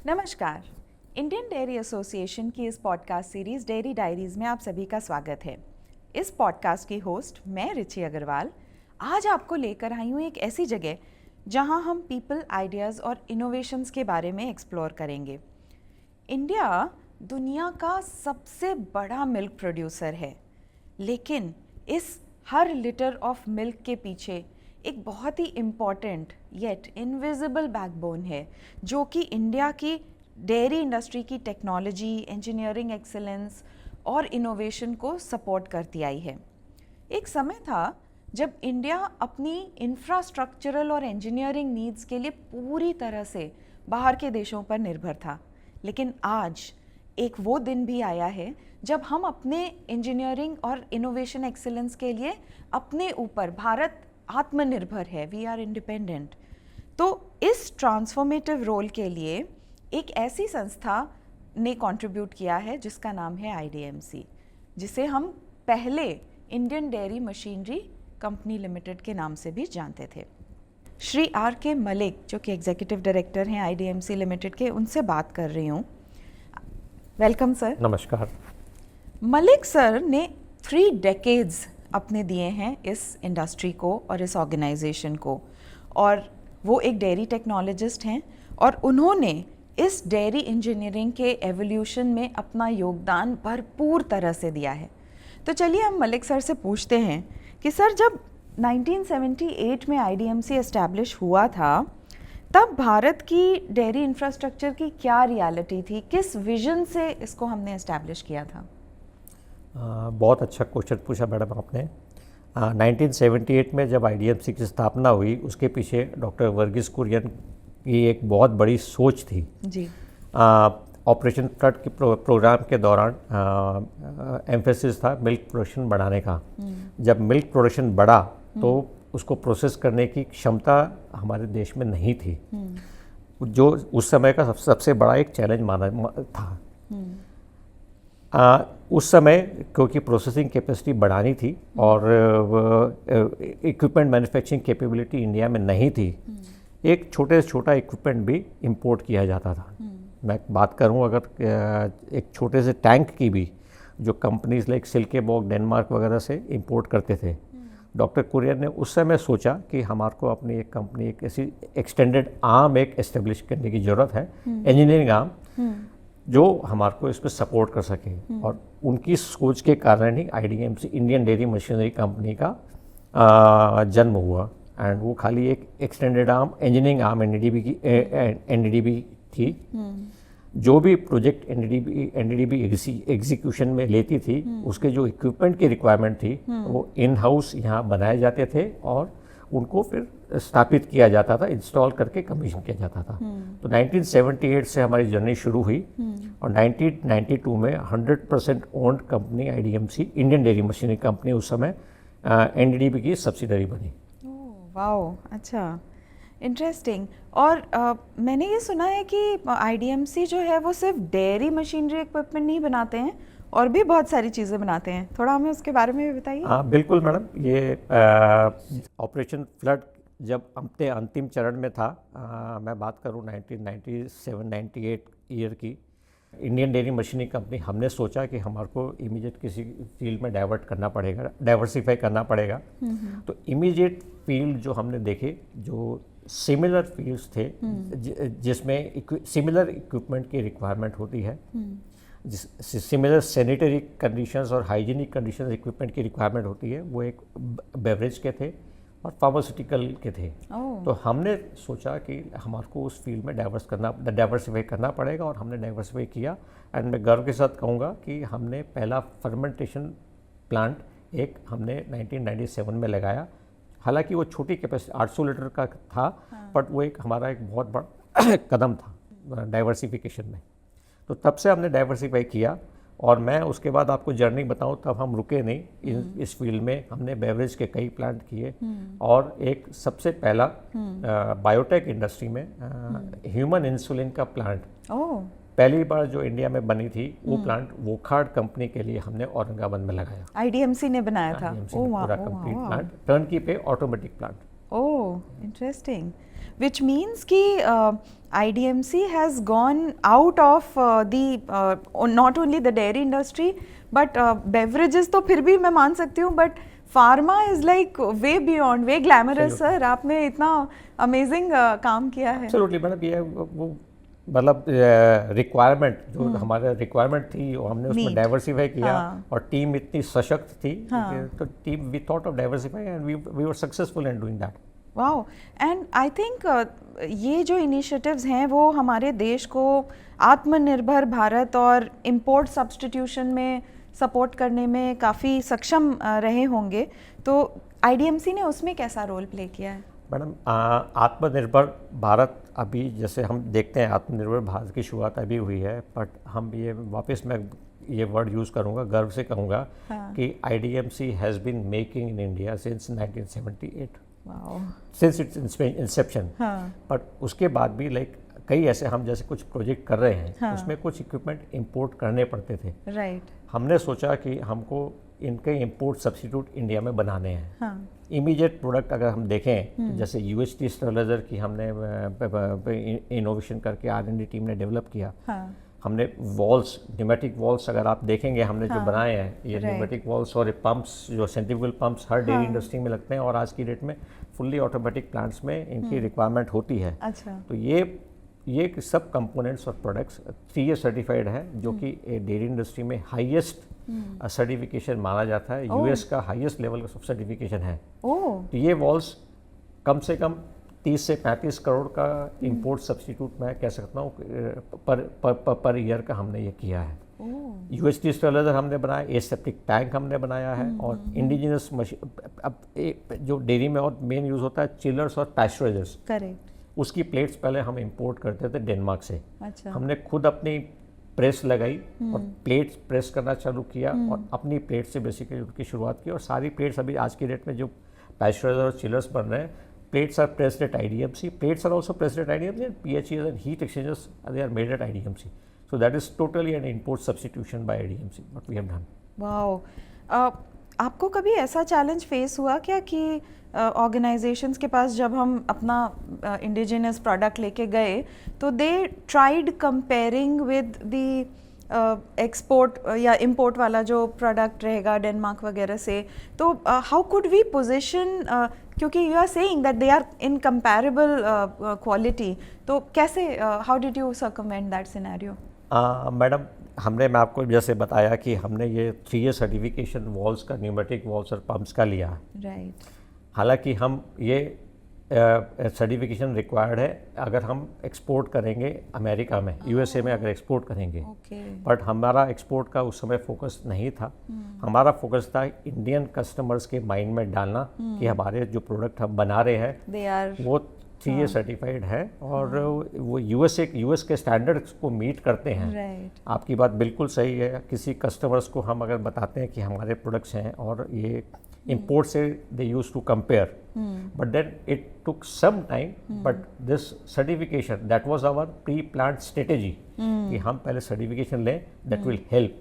नमस्कार। Indian dairy association की इस पॉडकास्ट सीरीज़ डेयरी डायरीज़ में आप सभी का स्वागत है। इस पॉडकास्ट की होस्ट मैं रिची अग्रवाल आज आपको लेकर आई हूँ एक ऐसी जगह जहाँ हम पीपल, आइडियाज़ और इनोवेशंस के बारे में एक्सप्लोर करेंगे। इंडिया दुनिया का सबसे बड़ा मिल्क प्रोड्यूसर है, लेकिन इस हर लीटर ऑफ मिल्क के पीछे एक बहुत ही इम्पॉर्टेंट येट इनविजिबल बैकबोन है जो कि इंडिया की डेयरी इंडस्ट्री की टेक्नोलॉजी, इंजीनियरिंग एक्सीलेंस और इनोवेशन को सपोर्ट करती आई है। एक समय था जब इंडिया अपनी इंफ्रास्ट्रक्चरल और इंजीनियरिंग नीड्स के लिए पूरी तरह से बाहर के देशों पर निर्भर था, लेकिन आज एक वो दिन भी आया है जब हम अपने इंजीनियरिंग और इनोवेशन एक्सीलेंस के लिए अपने ऊपर भारत आत्मनिर्भर है, वी आर इंडिपेंडेंट। तो इस ट्रांसफॉर्मेटिव रोल के लिए एक ऐसी संस्था ने कंट्रीब्यूट किया है जिसका नाम है IDMC, जिसे हम पहले Indian dairy machinery company limited के नाम से भी जानते थे। श्री R.K. मलिक जो कि एग्जीक्यूटिव डायरेक्टर हैं IDMC लिमिटेड के, उनसे बात कर रही हूँ। Welcome sir. नमस्कार। मलिक सर ने 3 डेकेड्स अपने दिए हैं इस इंडस्ट्री को और इस ऑर्गेनाइजेशन को, और वो एक डेयरी टेक्नोलॉजिस्ट हैं और उन्होंने इस डेयरी इंजीनियरिंग के एवोल्यूशन में अपना योगदान भरपूर तरह से दिया है। तो चलिए हम मलिक सर से पूछते हैं कि सर, जब 1978 में IDMC एस्टैब्लिश हुआ था, तब भारत की डेयरी इंफ्रास्ट्रक्चर की क्या रियलिटी थी, किस विजन से इसको हमने एस्टैब्लिश किया था? बहुत अच्छा क्वेश्चन पूछा मैडम आपने। 1978 में जब IDMC की स्थापना हुई, उसके पीछे डॉक्टर वर्गीस कुरियन की एक बहुत बड़ी सोच थी जी। ऑपरेशन फ्लड के प्रोग्राम के दौरान एम्फेसिस था मिल्क प्रोडक्शन बढ़ाने का। जब मिल्क प्रोडक्शन बढ़ा तो उसको प्रोसेस करने की क्षमता हमारे देश में नहीं थी, जो उस समय का सबसे बड़ा एक चैलेंज माना था। उस समय क्योंकि प्रोसेसिंग कैपेसिटी बढ़ानी थी और इक्विपमेंट मैन्युफैक्चरिंग कैपेबिलिटी इंडिया में नहीं थी, एक छोटे से छोटा इक्विपमेंट भी इंपोर्ट किया जाता था। मैं बात करूं अगर एक छोटे से टैंक की भी, जो कंपनीज लाइक सिल्केबॉग, डेनमार्क वगैरह से इंपोर्ट करते थे। डॉक्टर कुरियन ने उस समय सोचा कि हमारे को अपनी एक कंपनी, एक ऐसी एक्सटेंडेड आर्म एक एस्टेब्लिश करने की ज़रूरत है, इंजीनियरिंग आर्म, जो हमारे को इस पर सपोर्ट कर सके। और उनकी सोच के कारण ही IDMC, Indian dairy machinery company का जन्म हुआ। एंड वो खाली एक extended arm, engineering arm NDDB थी। जो भी प्रोजेक्ट NDDB एग्जीक्यूशन में लेती थी, उसके जो इक्विपमेंट की रिक्वायरमेंट थी वो इन हाउस यहाँ बनाए जाते थे और उनको फिर स्थापित किया जाता था, इंस्टॉल करके कमीशन किया जाता था। तो 1978 से हमारी जर्नी शुरू हुई और 1992 में 100% owned company IDMC, Indian dairy machinery company, उस समय NDDB की सब्सिडरी बनी। वाओ, अच्छा, इंटरेस्टिंग। और मैंने ये सुना है कि IDMC जो है वो सिर्फ डेयरी मशीनरी इक्विपमेंट नहीं बनाते हैं और भी बहुत सारी चीज़ें बनाते हैं, थोड़ा हमें उसके बारे में भी बताइए। हाँ बिल्कुल मैडम, ये ऑपरेशन फ्लड जब अपने अंतिम चरण में था, मैं बात करूँ 1997-98 ईयर की, इंडियन डेयरी मशीनरी कंपनी, हमने सोचा कि हमारे को इमीडिएट किसी फील्ड में डाइवर्ट करना पड़ेगा, डाइवर्सिफाई करना पड़ेगा। तो इमीडिएट फील्ड जो हमने देखे, जो सिमिलर फील्ड्स थे जिसमें सिमिलर इक्विपमेंट की रिक्वायरमेंट होती है, सिमिलर सैनिटरी कंडीशंस और हाइजीनिक कंडीशंस इक्विपमेंट की रिक्वायरमेंट होती है, वो एक बेवरेज के थे और फार्मास्यूटिकल के थे। तो हमने सोचा कि हमारे को उस फील्ड में डाइवर्सिफाई करना पड़ेगा और हमने डाइवर्सिफाई किया। एंड मैं गर्व के साथ कहूँगा कि हमने पहला फर्मेंटेशन प्लांट एक हमने 1997 में लगाया। हालांकि वो छोटी कैपेसिटी 800 लीटर का था, बट वो एक हमारा एक बहुत बड़ा कदम था डाइवर्सिफिकेशन में। तो तब से हमने डाइवर्सिफाई किया और मैं उसके बाद आपको जर्नी बताऊं, तब हम रुके नहीं इस फील्ड में। हमने बेवरेज के कई प्लांट किए और एक सबसे पहला बायोटेक इंडस्ट्री में ह्यूमन इंसुलिन का प्लांट पहली बार जो इंडिया में बनी थी, वो प्लांट वोखार्ड कंपनी के लिए हमने औरंगाबाद में लगाया। IDMC ने बनाया था। पूरा कंप्लीट प्लांट, टर्नकी पे automatic plant. Oh, interesting. Which means कि IDMC has gone out of not only the dairy industry but beverages तो फिर भी मैं मान सकती हूँ, but pharma is like way beyond, way glamorous sir. आपने इतना amazing काम किया है. Absolutely, मतलब ये वो मतलब रिक्वायरमेंट जो हमारे रिक्वायरमेंट थी वो हमने उसमें डाइवर्सिफाई किया. और टीम इतनी सशक्त थी तो team we thought of diversify and we were successful in doing that. Wow. And I think ये जो इनिशिएटिव्स हैं वो हमारे देश को आत्मनिर्भर भारत और इंपोर्ट सब्स्टिट्यूशन में सपोर्ट करने में काफ़ी सक्षम रहे होंगे. तो IDMC ने उसमें कैसा रोल प्ले किया है? मैडम, आत्मनिर्भर भारत अभी जैसे हम देखते हैं आत्मनिर्भर भारत की शुरुआत अभी हुई है, बट हम ये वापस मैं ये वर्ड यूज़ करूँगा, गर्व से कहूँगा कि IDMC has been making in India since 1978. Since its inception. But उसके बाद भी लाइक कई ऐसे हम जैसे कुछ प्रोजेक्ट कर रहे हैं उसमें कुछ इक्विपमेंट इंपोर्ट करने पड़ते थे. राइट. हमने सोचा कि हमको इनके इंपोर्ट सब्स्टिट्यूट इंडिया में बनाने हैं. इमीडिएट प्रोडक्ट अगर हम देखें तो जैसे UHT स्टेरिलाइजर की हमने इनोवेशन करके R&D टीम ने डेवलप किया. हमने वॉल्स, न्यूमेटिक वॉल्स अगर आप देखेंगे हमने जो बनाए हैं, ये न्यूमेटिक वॉल्स और पंप्स जो सेंट्रीफ्यूगल पंप्स हर डेयरी इंडस्ट्री में लगते हैं और आज की डेट में फुल्ली ऑटोमेटिक प्लांट्स में इनकी रिक्वायरमेंट होती है. अच्छा. तो ये सब कंपोनेंट्स और प्रोडक्ट्स 3A सर्टिफाइड है जो कि डेयरी इंडस्ट्री में हाईएस्ट सर्टिफिकेशन माना जाता है. US का हाईएस्ट लेवल का सर्टिफिकेशन है. तो ये वॉल्स कम से कम 30 से 35 करोड़ का इंपोर्ट सब्स्टिट्यूट मैं कह सकता हूँ पर ईयर का हमने ये किया है. UHT स्टेरिलाइजर हमने बनाया, एसेप्टिक टैंक हमने बनाया है और इंडिजिनस मशीन. अब जो डेयरी में और मेन यूज़ होता है चिलर्स और पैस्चराइजर्स. करेक्ट. उसकी प्लेट्स पहले हम इंपोर्ट करते थे डेनमार्क से. अच्छा. हमने खुद अपनी प्रेस लगाई और प्लेट्स प्रेस करना चालू किया और अपनी प्लेट से बेसिकली उनकी शुरुआत की. और सारी प्लेट्स अभी आज की डेट में जो पैस्चराइजर और चिलर्स बन रहे हैं, plates are pressed at IDMC. Plates are also pressed at IDMC and PHEs and heat exchangers, they are made at IDMC. So that is totally an import substitution by IDMC, what we have done. Wow. आपको कभी ऐसा challenge face हुआ क्या कि organisations के पास जब हम अपना इंडिजिनस प्रोडक्ट लेके गए तो they tried comparing with the export या इंपोर्ट वाला जो प्रोडक्ट रहेगा डेनमार्क वगैरह से, तो हाउ कुड वी पोजीशन, क्योंकि you are saying that they are in comparable quality, तो कैसे how did you circumvent that scenario? Madam, मैं आपको जैसे बताया कि हमने ये 3A सर्टिफिकेशन वॉल्स का, न्यूमेटिक वॉल्स और पंप्स का लिया. राइट. हालांकि हम ये सर्टिफिकेशन रिक्वायर्ड है अगर हम एक्सपोर्ट करेंगे अमेरिका में, USA में अगर एक्सपोर्ट करेंगे. बट हमारा एक्सपोर्ट का उस समय फोकस नहीं था. हमारा फोकस था इंडियन कस्टमर्स के माइंड में डालना कि हमारे जो प्रोडक्ट हम बना रहे हैं वो 3A सर्टिफाइड है और वो US के स्टैंडर्ड्स को मीट करते हैं. आपकी बात बिल्कुल सही है. किसी कस्टमर्स को हम अगर बताते हैं कि हमारे प्रोडक्ट्स हैं और ये import से they used to compare, but then it took some time, but this certification, that was our pre-planned strategy कि हम पहले certification लें, that will help.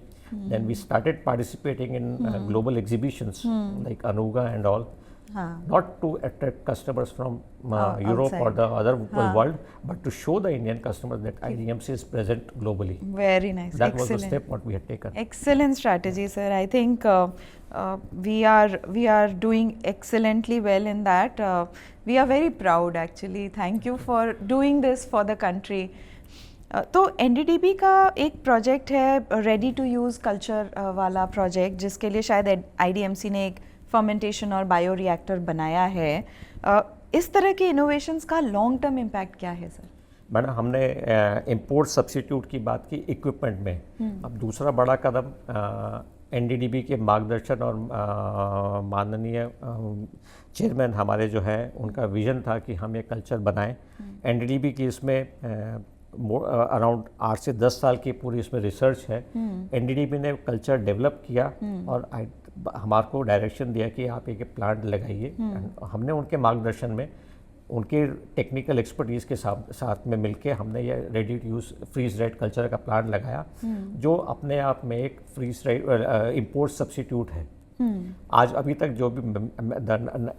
Then we started participating in global exhibitions like Anuga and all, not to attract customers from Europe or the other world, but to show the Indian customers that IDMC is present globally. Very nice. That Excellent. was the step what we had taken. Excellent strategy, sir. I think we are doing excellently well in that. We are very proud actually. Thank you for doing this for the country. तो NDDB का एक project है ready to use culture वाला project, जिसके लिए शायद IDMC ने एक फर्मेंटेशन और बायो रिएक्टर बनाया है. इस तरह के इनोवेशंस का लॉन्ग टर्म इम्पैक्ट क्या है सर? मैडम, हमने इंपोर्ट सब्स्टिट्यूट की बात की इक्विपमेंट में. अब दूसरा बड़ा कदम NDDB के मार्गदर्शन और माननीय चेयरमैन हमारे जो है उनका विजन था कि हम ये कल्चर बनाएं. NDDB की इसमें अराउंड 8 से 10 साल की पूरी इसमें रिसर्च है. NDDB ने कल्चर डेवलप किया और हमारे को डायरेक्शन दिया कि आप एक प्लांट लगाइए. हमने उनके मार्गदर्शन में उनके टेक्निकल एक्सपर्टीज़ के साथ में मिलके हमने ये ready to use freeze dried culture का प्लांट लगाया, जो अपने आप में एक फ्रीज ड्राइड इंपोर्ट सब्स्टिट्यूट है. आज अभी तक जो भी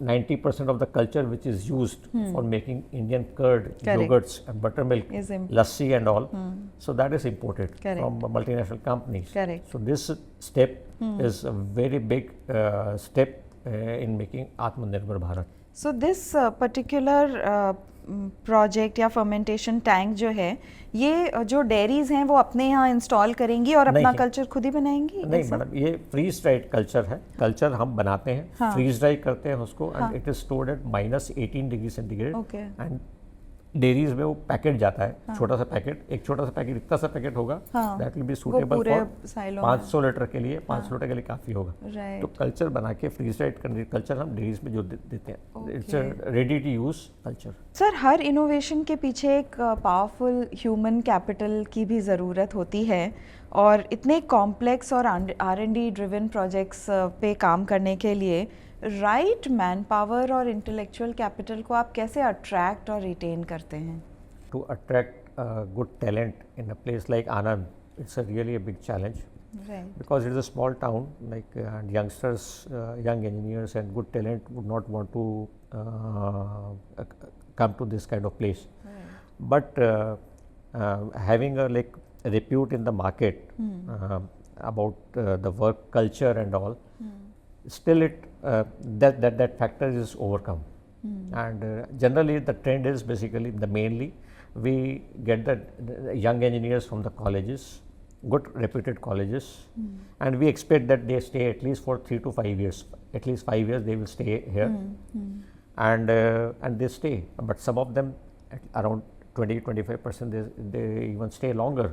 90% of the culture which is used for making Indian curd, yogurts and buttermilk, lassi and all, so that is imported from multinational companies. So this step is a very big step in making Atmanirbhar Bharat. So this particular project या fermentation tank जो है, ये जो dairies हैं वो अपने यहाँ install करेंगी और अपना कल्चर खुद ही बनाएंगी? नहीं मैडम, ये फ्रीज ड्राइड कल्चर है। कल्चर हम बनाते हैं, फ्रीज ड्राइड करते हैं उसको, and it is stored at -18 degree centigrade, and dairies में वो पैकेट जाता है, छोटा सा पैकेट, एक छोटा सा पैकेट, इतना सा पैकेट होगा, that will be suitable for 500 litre के लिए, 500 लीटर के लिए काफ़ी होगा। तो कल्चर बना के फ्रीज ड्राइड करने कल्चर हम डेयरीज में जो देते हैं, it's ready to use culture. Sir, हर इनोवेशन के पीछे एक पावरफुल ह्यूमन कैपिटल की भी ज़रूरत होती है, और इतने कॉम्प्लेक्स और R&D ड्रिवन प्रोजेक्ट्स पे काम करने के लिए राइट मैन पावर और इंटेलेक्चुअल कैपिटल को आप कैसे अट्रैक्ट और रिटेन करते हैं? To attract good talent in a place like Anand, it's a really a big challenge, because it is a small town, like and youngsters, young engineers and good talent would not want to come to this kind of place. But having a like repute in the market about the work culture and all, still it that factor is overcome. And generally the trend is basically mainly we get the young engineers from the colleges, good reputed colleges, and we expect that they stay at least for 3 to 5 years, at least 5 years they will stay here. And they stay, but some of them around 20-25% they even stay longer,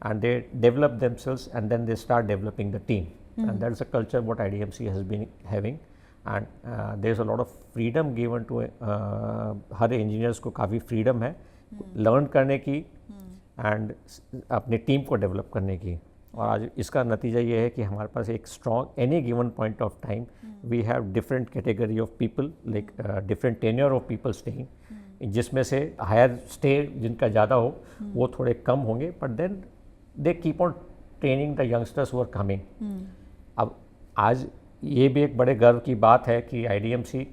and they develop themselves, and then they start developing the team. And that's a culture what IDMC has been having, and there's a lot of freedom given to her engineers को काफ़ी freedom है learn करने की and अपनी team को develop करने की। और आज इसका नतीजा ये है कि हमारे पास एक strong any given point of time we have different category of people, like different tenure of people staying, जिसमें से higher stay जिनका ज़्यादा हो वो थोड़े कम होंगे, but then they keep on training the youngsters who are coming. अब आज ये भी एक बड़े गर्व की बात है कि IDMC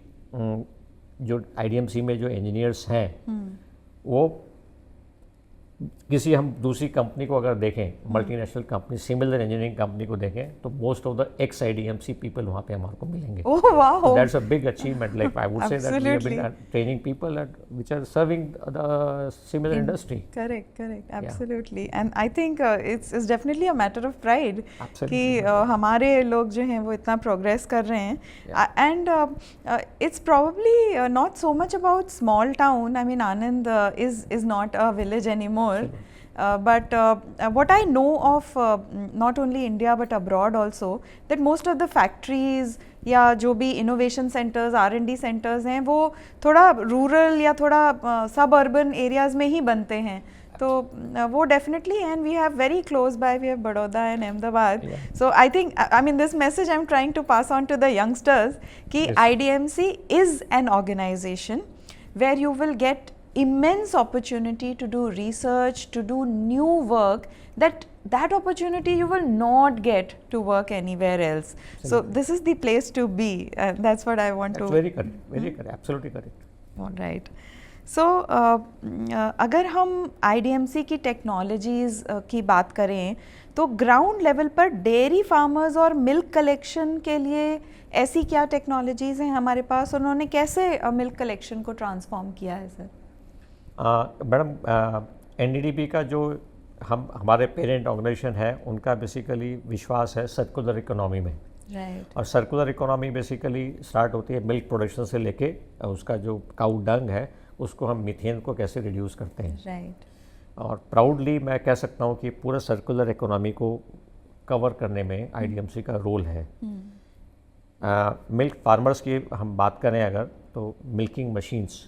जो IDMC में जो इंजीनियर्स हैं वो किसी हम दूसरी कंपनी को अगर देखें, multinational company, similar engineering company को देखें, तो most of the ex IDMC people वहाँ पे हमारे को मिलेंगे। Oh wow, that's a big achievement, like I would say that we have been training people which are serving the similar industry. Correct, absolutely, and I think it's definitely a matter of pride कि हमारे लोग जो हैं वो इतना progress कर रहे हैं, and it's probably not so much about small town. I mean Anand is not a village anymore. But what I know of not only India but abroad also, that most of the factories या जो भी innovation centers, R&D centers हैं वो थोड़ा rural या थोड़ा suburban areas में ही बनते हैं, तो वो definitely, and we have very close by, we have Baroda and Ahmedabad. So I think, I mean, this message I'm trying to pass on to the youngsters कि IDMC is an organization where you will get immense opportunity to do research, to do new work, that opportunity you will not get to work anywhere else. So this is the place to be. That's what I want to. Very correct, absolutely correct. All right. So अगर हम IDMC की technologies की बात करें तो ground level पर dairy farmers और milk collection के लिए ऐसी क्या टेक्नोलॉजीज़ हैं हमारे पास, उन्होंने कैसे मिल्क कलेक्शन को ट्रांसफॉर्म किया है सर? मैडम, NDDB का जो हमारे पेरेंट ऑर्गेनाइजेशन है उनका बेसिकली विश्वास है सर्कुलर इकोनॉमी में। और सर्कुलर इकोनॉमी बेसिकली स्टार्ट होती है मिल्क प्रोडक्शन से लेके उसका जो काऊ डंग है उसको हम मीथेन को कैसे रिड्यूस करते हैं। और प्राउडली मैं कह सकता हूँ कि पूरा सर्कुलर इकोनॉमी को कवर करने में IDMC का रोल है। मिल्क फार्मर्स की हम बात करें अगर, तो मिल्किंग मशीन्स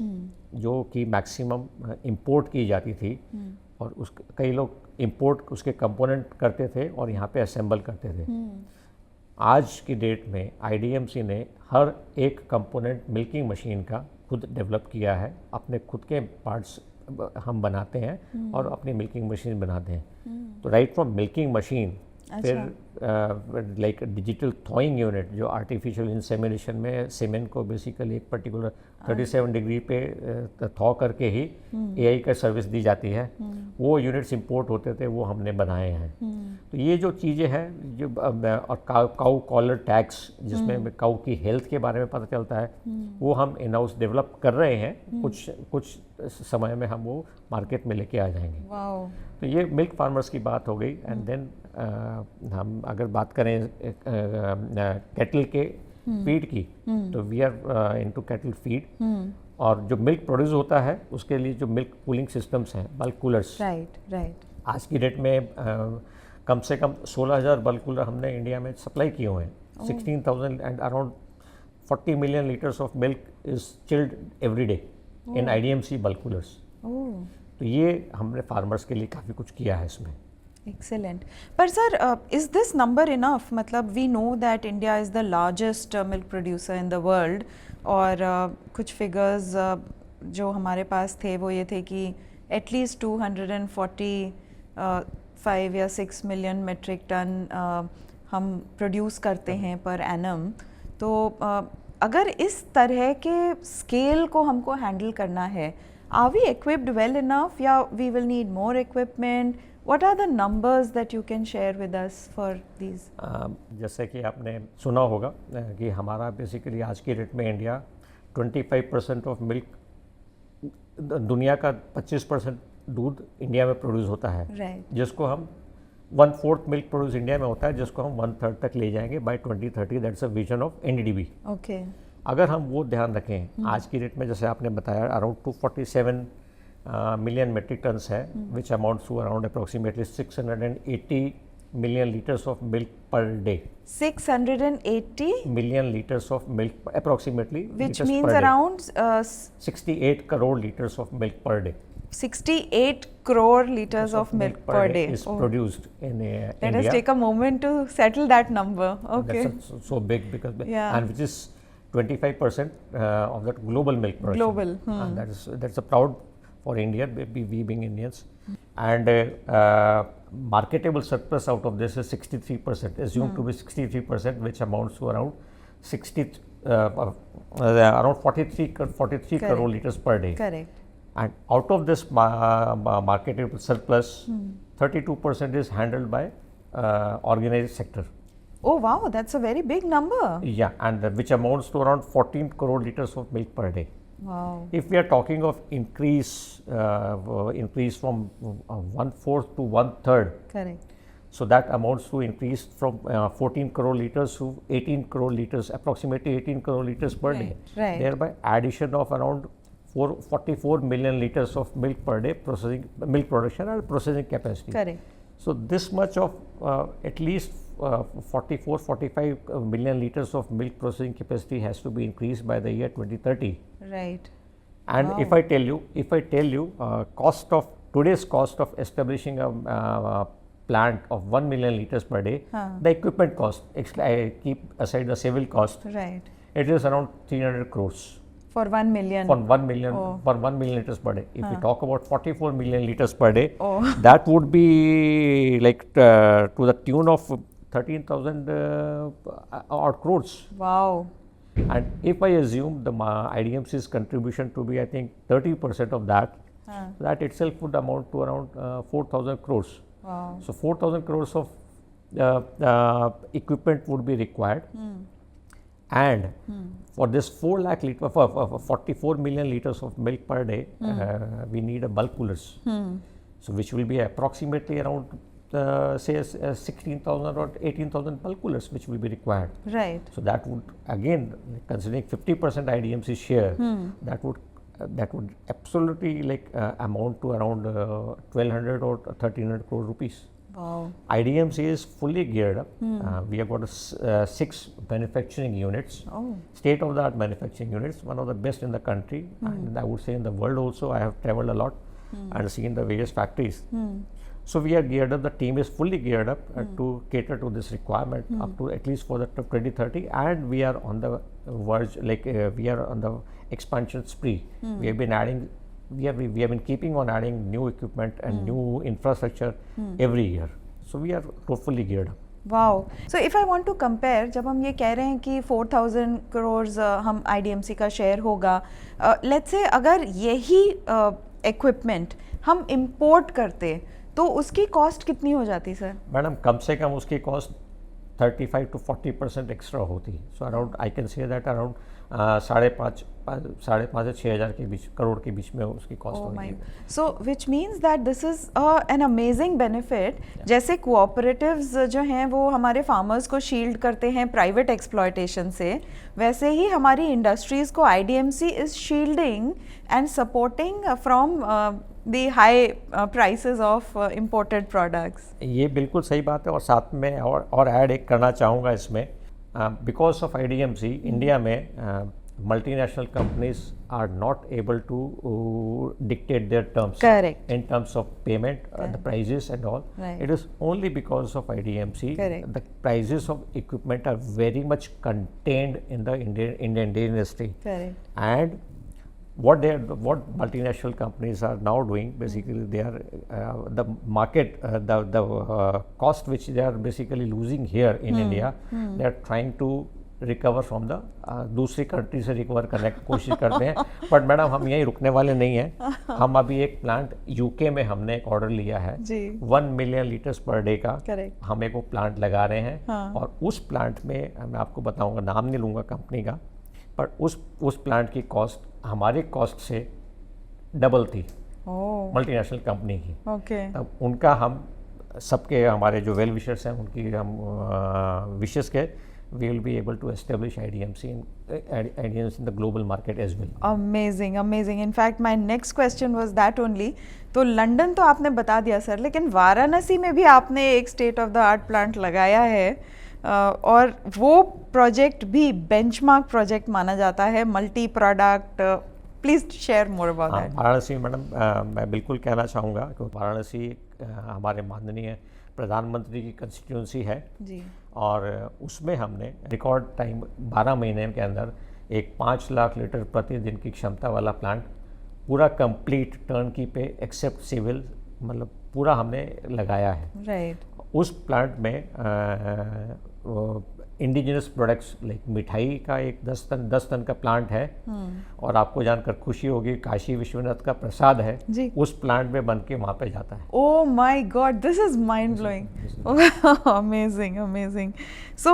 जो कि मैक्सिमम इंपोर्ट की जाती थी, और कई लोग इंपोर्ट उसके कंपोनेंट करते थे और यहाँ पे असेंबल करते थे। आज की डेट में IDMC ने हर एक कंपोनेंट मिल्किंग मशीन का खुद डेवलप किया है, अपने खुद के पार्ट्स हम बनाते हैं और अपनी मिल्किंग मशीन बनाते हैं। तो राइट फ्रॉम मिल्किंग मशीन फिर लाइक डिजिटल थॉइंग यूनिट जो आर्टिफिशियल इंसेमिनेशन में सीमेंट को बेसिकली एक पर्टिकुलर 37 डिग्री पे थॉ करके ही एआई का सर्विस दी जाती है, वो यूनिट्स इंपोर्ट होते थे, वो हमने बनाए हैं। तो ये जो चीज़ें हैं जो और काऊ कॉलर टैग्स जिसमें काऊ की हेल्थ के बारे में पता चलता है, वो हम इन हाउस डेवलप कर रहे हैं। कुछ समय में हम वो मार्केट में लेके आ जाएंगे। तो ये मिल्क फार्मर्स की बात हो गई। एंड देन हम अगर बात करें कैटल के फीड की, तो we are into cattle feed. और जो मिल्क प्रोड्यूस होता है उसके लिए जो मिल्क कूलिंग सिस्टम्स हैं, बल्क कूलर्स, राइट आज की डेट में कम से कम 16,000 बल्क कूलर हमने इंडिया में सप्लाई किए हुए हैं। 16,000 and around 40 million litres of milk is chilled every day in IDMC bulk coolers. तो ये हमने फार्मर्स के लिए काफ़ी कुछ किया है इसमें। एक्सेलेंट। पर sir, is this number enough? मतलब we know that India is the largest milk producer in the world, और कुछ फिगर्स जो हमारे पास थे वो ये थे कि एटलीस्ट 245 या 6 मिलियन मेट्रिक टन हम प्रोड्यूस करते हैं पर एनम। तो अगर इस तरह के स्केल को हमको हैंडल करना है, are we equipped well enough या we will need more equipment? What are the numbers that you can share with us for these? जैसे कि आपने सुना होगा कि हमारा बेसिकली आज की डेट में इंडिया 25% ऑफ मिल्क, दुनिया का 25% दूध इंडिया में प्रोड्यूस होता है, जिसको हम 1/4 मिल्क प्रोड्यूस इंडिया में होता है, जिसको हम 1/3 तक ले जाएंगे by 2030। That's a vision of NDDB. Okay. अगर हम वो ध्यान रखें, आज की डेट में जैसे आपने बताया अराउंड 247 मिलियन मेट्रिक टन्स है, which amounts to around approximately 680 million litres of milk per day. 680 million litres of milk approximately, which means around 68 crore liters of milk per day. 68 crore liters of milk per day is produced in India. Let us take a moment to settle that number. Okay. That's so big because and which is 25% of that global milk production. Global. And that's a proud for India, we being Indians. And marketable surplus out of this is 63%, assumed to be 63%, which amounts to around 43 crore liters per day. Correct. And out of this marketable surplus, 32% is handled by organized sector. Oh wow, that's a very big number. Yeah, and which amounts to around 14 crore liters of milk per day. Wow. If we are talking of increase from 1/4 to 1/3. Correct. So that amounts to increase from 14 crore liters to 18 crore liters, approximately 18 crore liters per day. Right. Thereby addition of around 44 million liters of milk per day, milk production and processing capacity. Correct. So this much of at least 44-45 million liters of milk processing capacity has to be increased by the year 2030. Right. And wow. if I tell you today's cost of establishing a plant of 1 million liters per day, the equipment cost, I keep aside the civil cost, right, it is around 300 crores. For 1 million? For 1 million, for 1 million liters per day. If we talk about 44 million liters per day, that would be like to the tune of 13,000 odd crores. Wow. And if I assume the IDMC's contribution to be, I think, 30% of that, that itself would amount to around 4,000 crores. Wow. So 4,000 crores of equipment would be required. And for this 4 lakh liter, for 44 million liters of milk per day, we need a bulk coolers. So which will be approximately around say 16,000 or 18,000 bulk coolers which will be required. Right. So that would, again, considering 50% IDMC share, that would absolutely like amount to around 1,200 or 1,300 crore rupees. Wow. IDMC is fully geared up. We have got 6 manufacturing units, state-of-the-art manufacturing units, one of the best in the country, and I would say in the world also. I have traveled a lot and seen the various factories. So we are geared up, the team is fully geared up to cater to this requirement up to at least for the 2030, and we are on the verge, like we are on the expansion spree. We have been adding, we have been keeping on adding new equipment and new infrastructure every year. So we are fully geared up. Wow. So if I want to compare, जब हम ये कह रहे हैं कि 4000 करोड़ हम आईडीएमसी का share होगा, लेट्स से अगर यही इक्विपमेंट हम इंपोर्ट करते तो उसकी कॉस्ट कितनी हो जाती सर? मैडम कम से कम उसकी कॉस्ट 35 to 40% एक्स्ट्रा होती है। So around I can say that around 5.5 से 6,000 के बीच, करोड़ के बीच में उसकी कॉस्ट होगी। So which means that this is an amazing benefit. जैसे कोऑपरेटिव्स जो हैं वो हमारे फार्मर्स को शील्ड करते हैं प्राइवेट एक्सप्लॉयटेशन से, वैसे ही हमारी इंडस्ट्रीज़ को IDMC is shielding and supporting from the high prices of imported products. ये बिल्कुल सही बात है। और साथ में और ऐड एक करना चाहूँगा इसमें, बिकॉज ऑफ आईडीएमसी इंडिया में multinational companies are not able to dictate their terms. Correct. In terms of payment, the prices and all. Right. It is only because of IDMC. Correct. The prices of equipment are very much contained in the Indian industry. Correct. And what multinational companies are now doing, basically they are the market, the cost which they are basically losing here in India, they are trying to recover from the दूसरी country से recover करने की कोशिश करते हैं। But madam हम यहीं रुकने वाले नहीं हैं। हम अभी एक प्लांट यूके में हमने एक ऑर्डर लिया है जी। 1 मिलियन लीटर्स पर डे का। करेक्ट। हम एक वो प्लांट लगा रहे हैं। हाँ। और उस प्लांट में मैं आपको बताऊंगा, नाम नहीं लूँगा कंपनी का, पर उस प्लांट की कॉस्ट हमारी कॉस्ट से डबल थी, मल्टीनेशनल कंपनी की। ओके। अब उनका हम सबके, हमारे जो वेल विशर्स हैं उनकी हम विशेस के, we will be able to establish IDMC in the global market as well. Amazing, amazing. In fact, my next question was that only. तो लंदन तो आपने बता दिया सर, लेकिन वाराणसी में भी आपने एक state of the art plant लगाया है, और वो प्रोजेक्ट भी बेंचमार्क प्रोजेक्ट माना जाता है, multi product. Please share more about that. Varanasi madam मैं बिल्कुल कहना चाहूँगा कि वाराणसी हमारे माननीय प्रधानमंत्री की कंस्टिट्यूंसी है जी। और उसमें हमने रिकॉर्ड टाइम 12 महीने के अंदर एक 5 लाख लीटर प्रतिदिन की क्षमता वाला प्लांट पूरा कंप्लीट टर्नकी पे एक्सेप्ट सिविल, मतलब पूरा हमने लगाया है। राइट। उस प्लांट में इंडिजिनस प्रोडक्ट्स लाइक मिठाई का एक 10 टन का प्लांट है। और आपको जानकर खुशी होगी, काशी विश्वनाथ का प्रसाद है जी। उस प्लांट में बन के वहाँ पे जाता है। Oh my God, this is mind blowing. Amazing, amazing. So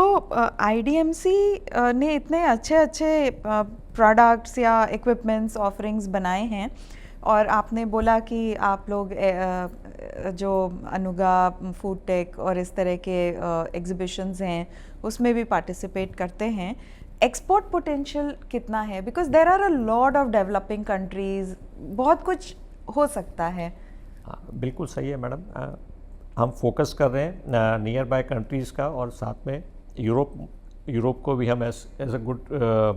IDMC ने इतने अच्छे अच्छे प्रोडक्ट्स या इक्विपमेंट्स ऑफरिंग्स बनाए हैं, और आपने बोला कि आप लोग जो अनुगा फूड टेक और इस तरह के एग्जिबिशंस हैं उसमें भी पार्टिसिपेट करते हैं। एक्सपोर्ट पोटेंशियल कितना है? Because there are a lot of developing countries, बहुत कुछ हो सकता है। बिल्कुल सही है मैडम। हम फोकस कर रहे हैं नियर बाय कंट्रीज़ का, और साथ में यूरोप को भी हम एज अ गुड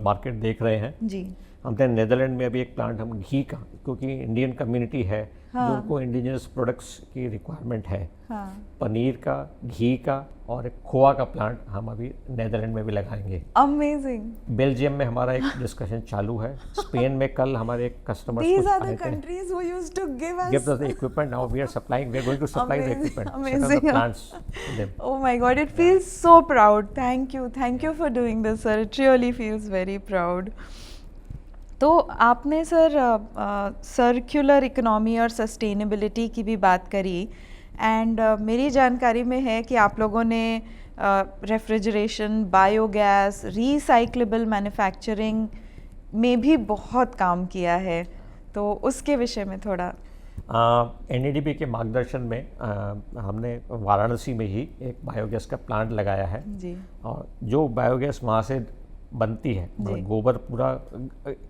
मार्केट देख रहे हैं जी। हमने नेदरलैंड में अभी एक प्लांट, हम घी का, क्योंकि इंडियन कम्युनिटी है जो उनको इंडिजिनस प्रोडक्ट्स की रिक्वायरमेंट है, पनीर का, घी का और एक खोआ का प्लांट हम अभी नेदरलैंड में भी लगाएंगे। अमेजिंग। बेल्जियम में हमारा एक डिस्कशन चालू है। स्पेन में कल हमारे एक customer These are the countries who used to give us the equipment. Now we are supplying. We are going to supply the equipment. Amazing. The plants to them. Oh my God, it feels so proud. Thank you for doing this, sir. It really feels very proud. तो आपने sir circular economy और sustainability की भी बात करी, and मेरी जानकारी में है कि आप लोगों ने रेफ्रिजरेशन, बायोगैस, रीसाइक्लेबल मैन्युफैक्चरिंग में भी बहुत काम किया है, तो उसके विषय में थोड़ा। NADB के मार्गदर्शन में हमने वाराणसी में ही एक बायोगैस का प्लांट लगाया है जी। और जो बायोगैस वहाँ से बनती है, गोबर पूरा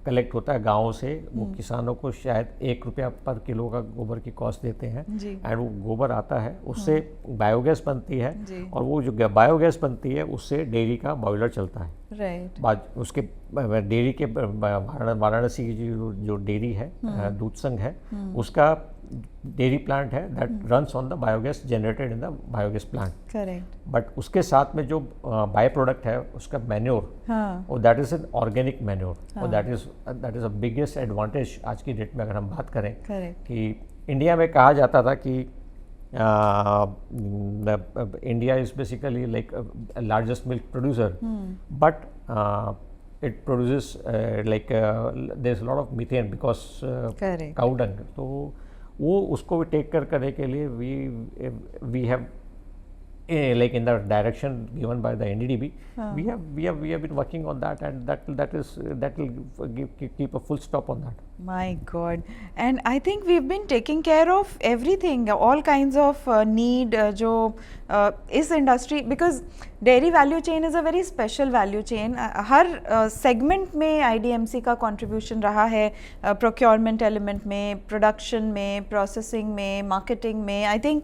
कलेक्ट होता है गाँव से, वो किसानों को शायद 1 रुपया पर किलो का गोबर की कॉस्ट देते हैं, एंड वो गोबर आता है, उससे बायोगैस बनती है, और वो जो बायोगैस बनती है उससे डेयरी का बॉयलर चलता है। राइट। उसके डेयरी के वाराणसी की जो डेयरी है, दूध संघ है, उसका डेयरी प्लांट है that runs on the biogas generated in the biogas plant. Correct. But उसके साथ में जो बाय प्रोडक्ट है उसका मैन्योर, और that is an organic manure, और that is a biggest advantage आज की डेट में। अगर हम बात करें कि इंडिया में कहा जाता था कि India is basically like a largest milk producer, but it produces there's a lot of methane because Correct. cow dung. तो वो उसको भी टेक करने के लिए we have like in the direction given by the NDDB, we have been working on that, and that will keep a full stop on that. My God. And I think we've been taking care of everything, all kinds of need जो इस industry, because dairy value chain is a very special value chain. Her segment में IDMC का contribution रहा है, procurement element में, production में, processing में, marketing में. I think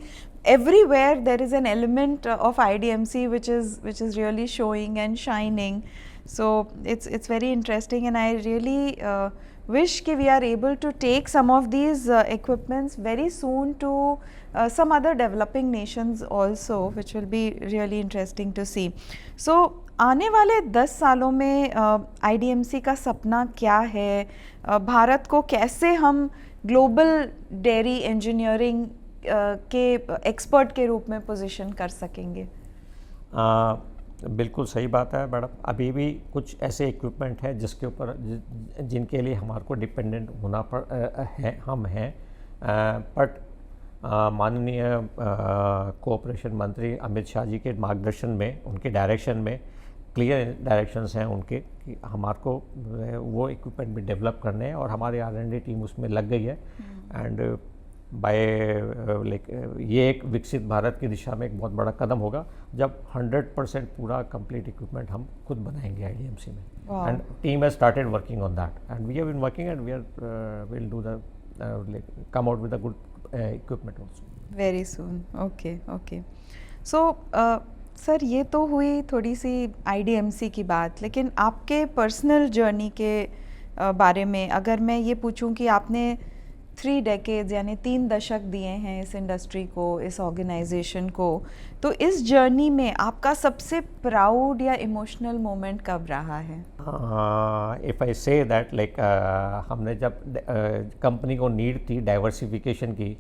everywhere there is an element of IDMC which is really showing and shining. So it's very interesting, and I really wish कि we are able to take some of these equipments very soon to some other developing nations also, which will be really interesting to see. So आने वाले 10 सालों में IDMC का सपना क्या है? भारत को कैसे हम ग्लोबल डेयरी इंजीनियरिंग के एक्सपर्ट के रूप में पोजीशन कर सकेंगे? बिल्कुल सही बात है मैडम। अभी भी कुछ ऐसे इक्विपमेंट हैं जिसके ऊपर जिनके लिए हमारे को डिपेंडेंट होना हम हैं, बट माननीय कोऑपरेशन मंत्री अमित शाह जी के मार्गदर्शन में, उनके डायरेक्शन में क्लियर डायरेक्शंस हैं उनके कि हमारे को वो इक्विपमेंट भी डेवलप करने हैं, और हमारी R&D टीम उसमें लग गई है। एंड बाय ये एक विकसित भारत की दिशा में एक बहुत बड़ा कदम होगा जब 100% पूरा कंप्लीट इक्विपमेंट हम खुद बनाएंगे IDMC में। And team has started working on that, and we have been working, and we will do the come out with a good equipment also very soon. Okay. So sir, ये तो हुई थोड़ी सी IDMC की बात, लेकिन आपके personal journey के बारे में अगर मैं ये पूछूं कि आपने 3 डेकेड्स यानी 3 दशक दिए हैं इस इंडस्ट्री को, इस ऑर्गेनाइजेशन को, तो इस जर्नी में आपका सबसे प्राउड या इमोशनल मोमेंट कब रहा है? If I say that like हमने जब कंपनी को नीड थी डाइवर्सिफिकेशन की,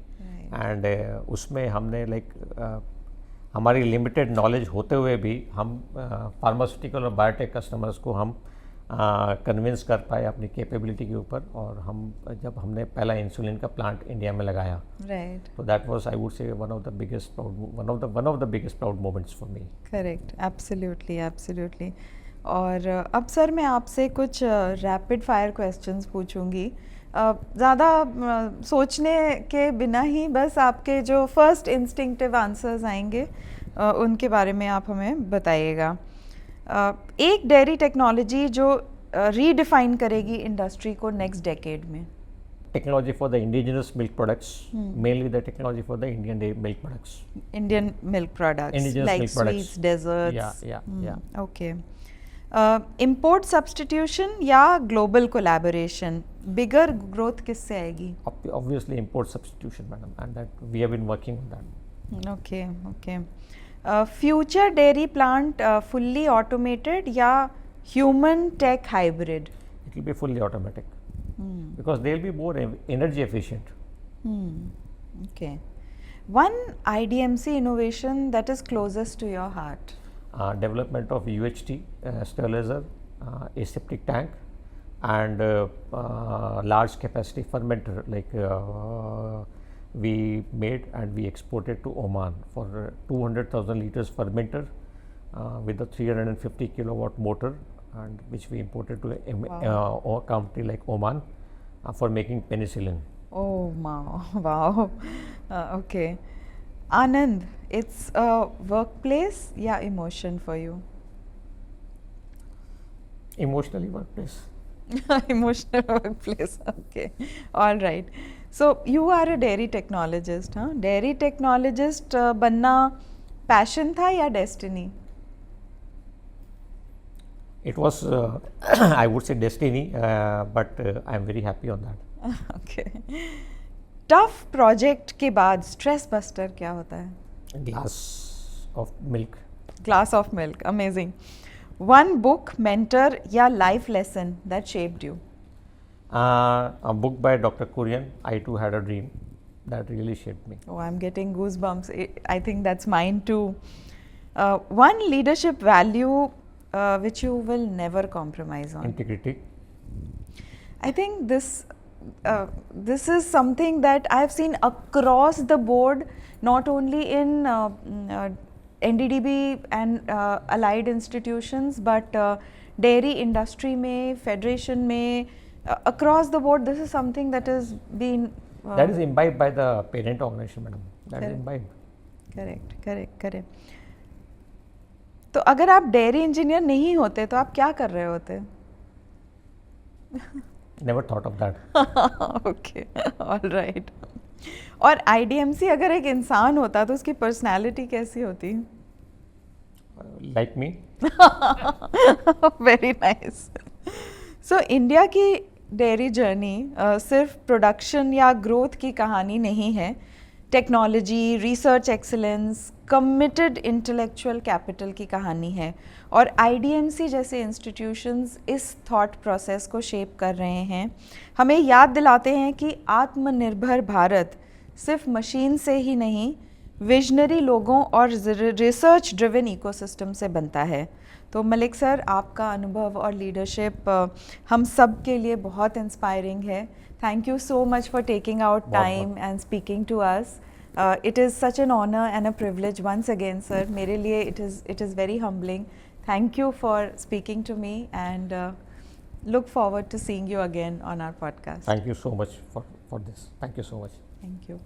एंड उसमें हमने हमारी लिमिटेड नॉलेज होते हुए भी हम फार्मास्यूटिकल और बायोटेक कस्टमर्स को हम कन्विंस कर पाए अपनी कैपेबिलिटी के ऊपर, और जब हमने पहला इंसुलिन का प्लांट इंडिया में लगाया, राइट, तो दैट वाज आई वुड से one of the biggest proud moments for me. Correct, absolutely. और अब सर मैं आपसे कुछ रैपिड फायर क्वेश्चंस पूछूंगी, ज़्यादा सोचने के बिना ही, बस आपके जो फर्स्ट इंस्टिंक्टिव आंसर्स आएंगे उनके बारे में आप हमें बताइएगा। एक डेयरी टेक्नोलॉजी जो रीडिफाइन करेगी इंडस्ट्री को नेक्स्ट डेकेड में? Technology for the indigenous milk products, mainly the technology for the Indian milk products, like sweets, desserts. Okay. Import substitution या ग्लोबल कोलैबोरेशन, बिगर ग्रोथ किससे आएगी? Obviously import substitution madam, and that we have been working on that. Okay. Future dairy plant fully automated या human tech hybrid? It will be fully automatic because they will be more energy efficient. Okay. One IDMC innovation that is closest to your heart? Development of UHT, sterilizer, aseptic tank, and large capacity fermenter, we made and we exported to Oman for 200,000 liters fermenter with a 350 kilowatt motor, and which we imported to a country like Oman for making penicillin. Oh wow. Okay. Anand, it's a workplace या emotion for you? Emotionally workplace. Emotional workplace. Okay. All right. So you are a dairy technologist, huh? Dairy technologist बनना passion था या destiny? It was, I would say destiny, but I am very happy on that. Okay. Tough project के बाद stress buster क्या होता है? Glass of milk. Glass of milk. Amazing. One book, mentor या life lesson that shaped you? A book by Dr. Kurian, I Too Had a Dream. that really shaped me. Oh, I'm getting goosebumps. I think that's mine too. One leadership value which you will never compromise on. Integrity. I think this is something that I've seen across the board, not only in NDDB and allied institutions, but dairy industry में, federation में, across the board. This is something that has been that is imbibed by the parent organization, madam. That is Correct. imbibed. Correct. तो अगर आप dairy engineer नहीं होते तो आप क्या कर रहे होते? Never thought of that. Okay, alright. और आईडीएमसी अगर एक इंसान होता तो उसकी पर्सनालिटी कैसी होती? Like me. Very nice. So India की डेयरी जर्नी सिर्फ प्रोडक्शन या ग्रोथ की कहानी नहीं है. Technology, research excellence, committed intellectual capital की कहानी है. और आईडीएमसी जैसे इंस्टीट्यूशंस इस थॉट प्रोसेस को शेप कर रहे हैं. हमें याद दिलाते हैं कि आत्मनिर्भर भारत सिर्फ मशीन से ही नहीं, विजनरी लोगों और रिसर्च ड्रिवन इकोसिस्टम से बनता है. तो मलिक सर, आपका अनुभव और लीडरशिप हम सब के लिए बहुत इंस्पायरिंग है. Thank you so much for taking out time and speaking to us. It is such an honor and a privilege once again, sir. मेरे लिए it is very humbling. Thank you for speaking to me and look forward to seeing you again on our podcast. Thank you so much for this. Thank you so much. Thank you.